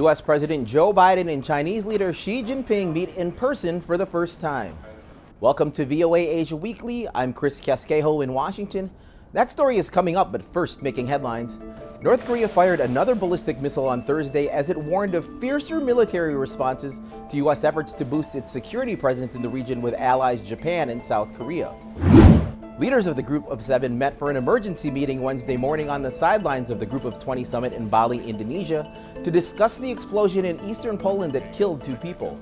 U.S. President Joe Biden and Chinese leader Xi Jinping meet in person for the first time. Welcome to VOA Asia Weekly. I'm Chris Casquejo in Washington. That story is coming up, but first, making headlines. North Korea fired another ballistic missile on Thursday as it warned of fiercer military responses to U.S. efforts to boost its security presence in the region with allies Japan and South Korea. Leaders of the Group of Seven met for an emergency meeting Wednesday morning on the sidelines of the Group of 20 summit in Bali, Indonesia, to discuss the explosion in eastern Poland that killed 2 people.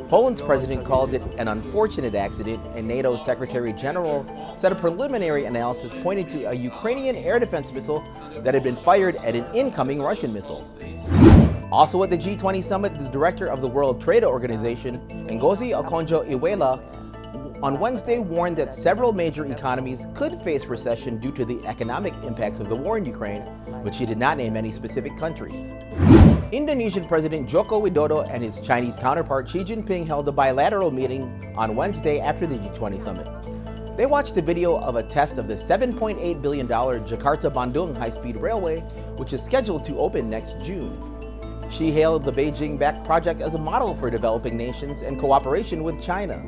Poland's president called it an unfortunate accident, and NATO Secretary General said a preliminary analysis pointed to a Ukrainian air defense missile that had been fired at an incoming Russian missile. Also at the G20 summit, the director of the World Trade Organization, Ngozi Okonjo-Iweala, on Wednesday warned that several major economies could face recession due to the economic impacts of the war in Ukraine, but she did not name any specific countries. Indonesian President Joko Widodo and his Chinese counterpart Xi Jinping held a bilateral meeting on Wednesday after the G20 summit. They watched a video of a test of the $7.8 billion Jakarta-Bandung high-speed railway, which is scheduled to open next June. Xi hailed the Beijing-backed project as a model for developing nations and cooperation with China.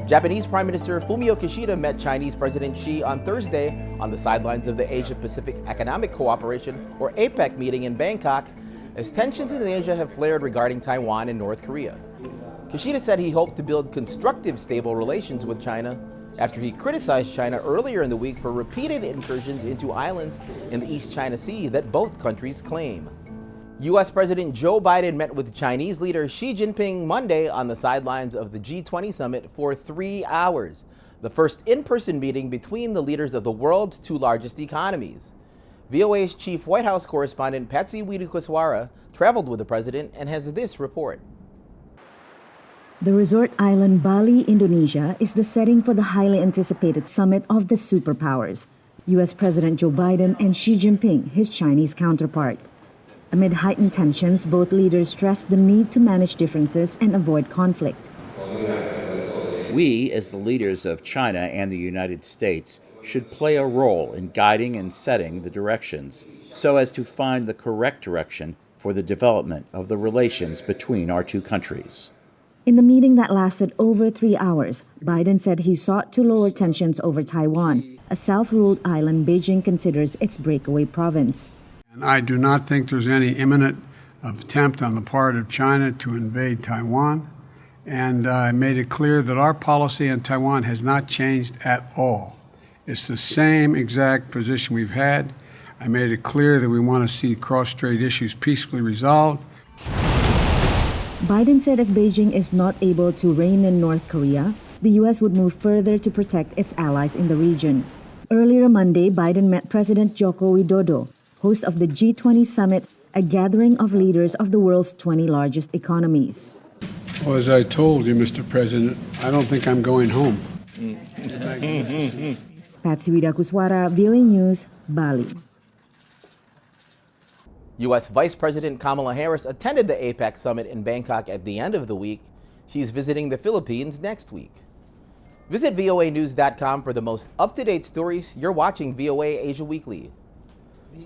Japanese Prime Minister Fumio Kishida met Chinese President Xi on Thursday on the sidelines of the Asia-Pacific Economic Cooperation, or APEC, meeting in Bangkok, as tensions in Asia have flared regarding Taiwan and North Korea. Kishida said he hoped to build constructive, stable relations with China after he criticized China earlier in the week for repeated incursions into islands in the East China Sea that both countries claim. U.S. President Joe Biden met with Chinese leader Xi Jinping Monday on the sidelines of the G20 summit for 3 hours, the first in-person meeting between the leaders of the world's 2 largest economies. VOA's chief White House correspondent Patsy Widukuswara traveled with the president and has this report. The resort island Bali, Indonesia, is the setting for the highly anticipated summit of the superpowers, U.S. President Joe Biden and Xi Jinping, his Chinese counterpart. Amid heightened tensions, both leaders stressed the need to manage differences and avoid conflict. We, as the leaders of China and the United States, should play a role in guiding and setting the directions so as to find the correct direction for the development of the relations between our 2 countries. In the meeting that lasted over 3 hours, Biden said he sought to lower tensions over Taiwan, a self-ruled island Beijing considers its breakaway province. And I do not think there's any imminent attempt on the part of China to invade Taiwan. And I made it clear that our policy on Taiwan has not changed at all. It's the same exact position we've had. I made it clear that we want to see cross-strait issues peacefully resolved. Biden said if Beijing is not able to rein in North Korea, the U.S. would move further to protect its allies in the region. Earlier Monday, Biden met President Joko Widodo, host of the G20 summit, a gathering of leaders of the world's 20 largest economies. Well, as I told you, Mr. President, I don't think I'm going home. Patsy Widukuswara, VOA News, Bali. U.S. Vice President Kamala Harris attended the APEC summit in Bangkok at the end of the week. She's visiting the Philippines next week. Visit voanews.com for the most up-to-date stories. You're watching VOA Asia Weekly.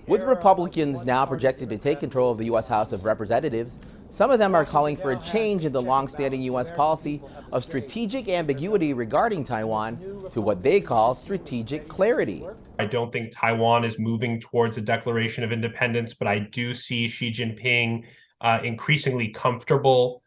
With Republicans now projected to take control of the U.S. House of Representatives, some of them are calling for a change in the long-standing U.S. policy of strategic ambiguity regarding Taiwan to what they call strategic clarity. I don't think Taiwan is moving towards a declaration of independence, but I do see Xi Jinping increasingly comfortable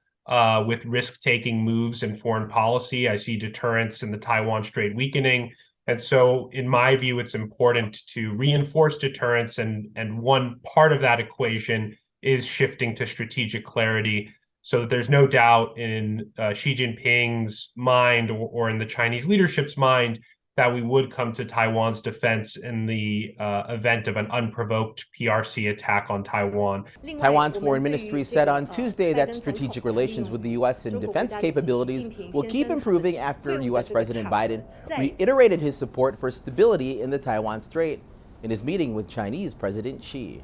with risk-taking moves in foreign policy. I see deterrence in the Taiwan Strait weakening. And so, in my view, it's important to reinforce deterrence, and one part of that equation is shifting to strategic clarity so that there's no doubt in Xi Jinping's mind or in the Chinese leadership's mind that we would come to Taiwan's defense in the event of an unprovoked PRC attack on Taiwan. Taiwan's foreign ministry said on Tuesday that strategic relations with the U.S. and defense capabilities will keep improving after U.S. President Biden reiterated his support for stability in the Taiwan Strait in his meeting with Chinese President Xi.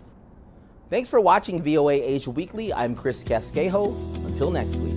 Thanks for watching VOA Asia Weekly. I'm Chris Casquejo. Until next week.